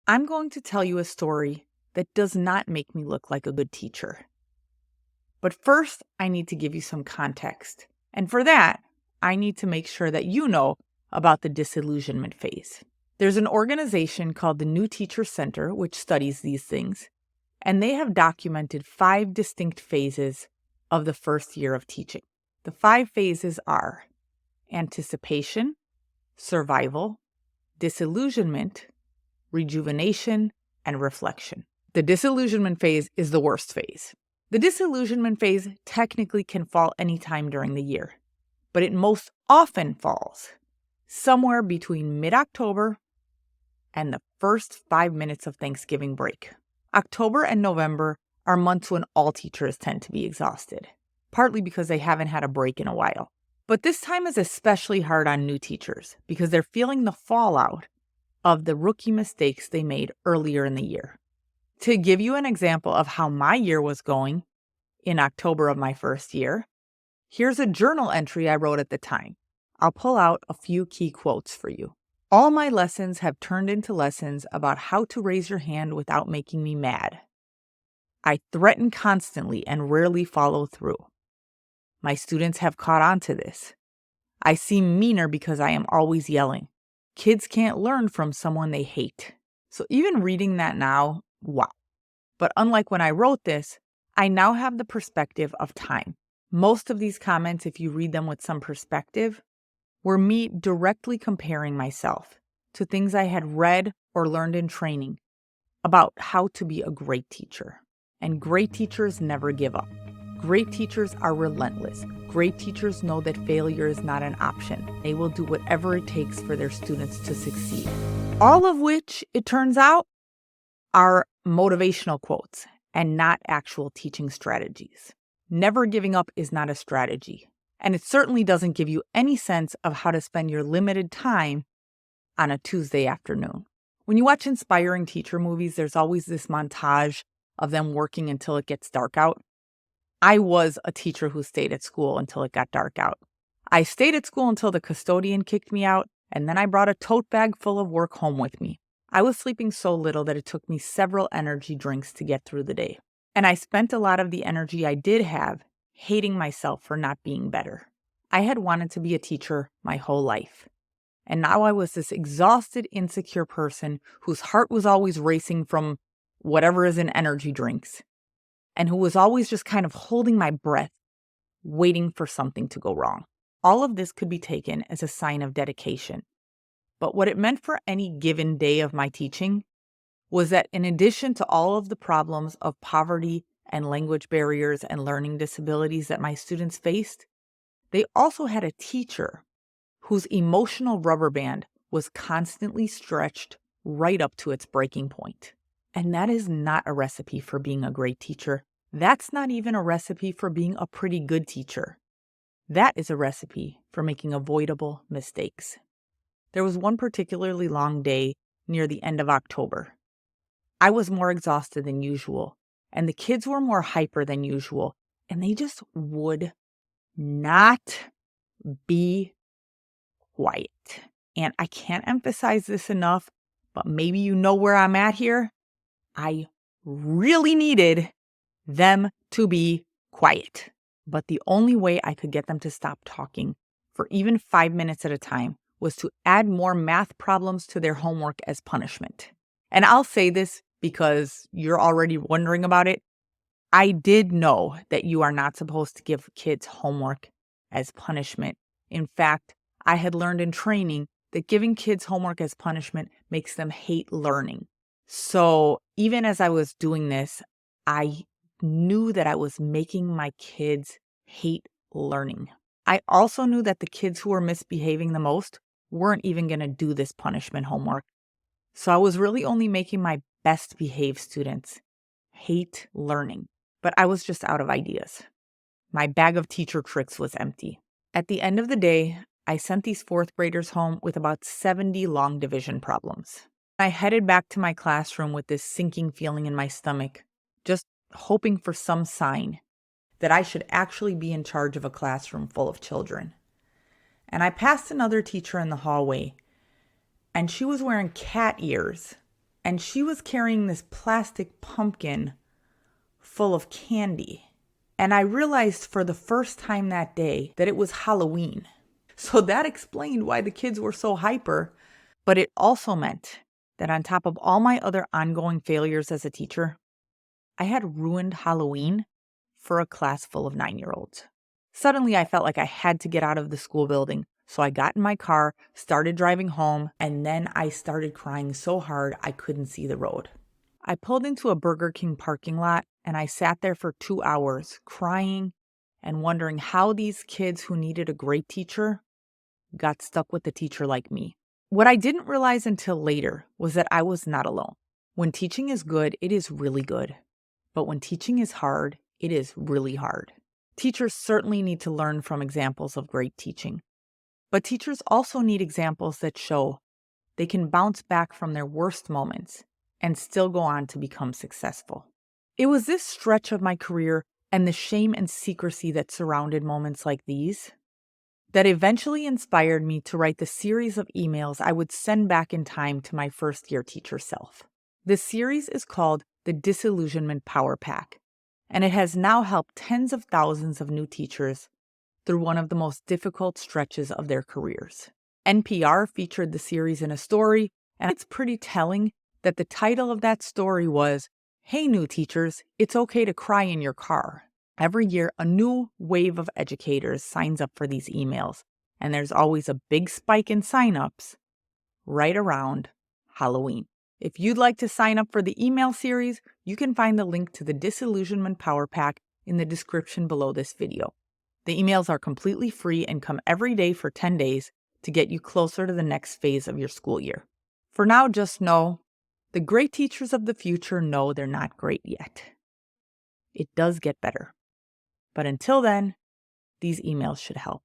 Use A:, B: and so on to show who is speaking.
A: I'm going to tell you a story that does not make me look like a good teacher. But first, I need to give you some context. And for that, I need to make sure that you know about the disillusionment phase. There's an organization called the New Teacher Center, which studies these things, and they have documented 5 distinct phases of the first year of teaching. The 5 phases are anticipation, survival, disillusionment, rejuvenation, and reflection. The disillusionment phase is the worst phase. The disillusionment phase technically can fall anytime during the year, but it most often falls somewhere between mid-October and the first 5 minutes of Thanksgiving break. October and November are months when all teachers tend to be exhausted, partly because they haven't had a break in a while. But this time is especially hard on new teachers because they're feeling the fallout of the rookie mistakes they made earlier in the year. To give you an example of how my year was going in October of my first year, here's a journal entry I wrote at the time. I'll pull out a few key quotes for you. All my lessons have turned into lessons about how to raise your hand without making me mad. I threaten constantly and rarely follow through. My students have caught on to this. I seem meaner because I am always yelling. Kids can't learn from someone they hate. So even reading that now, wow. But unlike when I wrote this, I now have the perspective of time. Most of these comments, if you read them with some perspective, were me directly comparing myself to things I had read or learned in training about how to be a great teacher. And great teachers never give up. Great teachers are relentless. Great teachers know that failure is not an option. They will do whatever it takes for their students to succeed. All of which, it turns out, are motivational quotes and not actual teaching strategies. Never giving up is not a strategy. And it certainly doesn't give you any sense of how to spend your limited time on a Tuesday afternoon. When you watch inspiring teacher movies, there's always this montage of them working until it gets dark out. I was a teacher who stayed at school until it got dark out. I stayed at school until the custodian kicked me out, and then I brought a tote bag full of work home with me. I was sleeping so little that it took me several energy drinks to get through the day. And I spent a lot of the energy I did have hating myself for not being better. I had wanted to be a teacher my whole life. And now I was this exhausted, insecure person whose heart was always racing from whatever is in energy drinks, and who was always just kind of holding my breath, waiting for something to go wrong. All of this could be taken as a sign of dedication. But what it meant for any given day of my teaching was that in addition to all of the problems of poverty and language barriers and learning disabilities that my students faced, they also had a teacher whose emotional rubber band was constantly stretched right up to its breaking point. And that is not a recipe for being a great teacher. That's not even a recipe for being a pretty good teacher. That is a recipe for making avoidable mistakes. There was one particularly long day near the end of October. I was more exhausted than usual, and the kids were more hyper than usual, and they just would not be quiet. And I can't emphasize this enough, but maybe you know where I'm at here. I really needed them to be quiet. But the only way I could get them to stop talking for even 5 minutes at a time was to add more math problems to their homework as punishment. And I'll say this because you're already wondering about it. I did know that you are not supposed to give kids homework as punishment. In fact, I had learned in training that giving kids homework as punishment makes them hate learning. So even as I was doing this, I knew that I was making my kids hate learning. I also knew that the kids who were misbehaving the most weren't even going to do this punishment homework. So I was really only making my best behaved students hate learning. But I was just out of ideas. My bag of teacher tricks was empty. At the end of the day, I sent these 4th graders home with about 70 long division problems. I headed back to my classroom with this sinking feeling in my stomach, just hoping for some sign that I should actually be in charge of a classroom full of children. And I passed another teacher in the hallway, and she was wearing cat ears and she was carrying this plastic pumpkin full of candy. And I realized for the first time that day that it was Halloween. So that explained why the kids were so hyper. But it also meant that on top of all my other ongoing failures as a teacher, I had ruined Halloween for a class full of 9-year-olds. Suddenly, I felt like I had to get out of the school building. So I got in my car, started driving home, and then I started crying so hard I couldn't see the road. I pulled into a Burger King parking lot and I sat there for 2 hours crying and wondering how these kids who needed a great teacher got stuck with a teacher like me. What I didn't realize until later was that I was not alone. When teaching is good, it is really good. But when teaching is hard, it is really hard. Teachers certainly need to learn from examples of great teaching. But teachers also need examples that show they can bounce back from their worst moments and still go on to become successful. It was this stretch of my career and the shame and secrecy that surrounded moments like these that eventually inspired me to write the series of emails I would send back in time to my first-year teacher self. This series is called the Disillusionment Power Pack, and it has now helped tens of thousands of new teachers through one of the most difficult stretches of their careers. NPR featured the series in a story, and it's pretty telling that the title of that story was, "Hey new teachers, it's okay to cry in your car." Every year, a new wave of educators signs up for these emails, and there's always a big spike in signups right around Halloween. If you'd like to sign up for the email series, you can find the link to the Disillusionment Power Pack in the description below this video. The emails are completely free and come every day for 10 days to get you closer to the next phase of your school year. For now, just know, the great teachers of the future know they're not great yet. It does get better. But until then, these emails should help.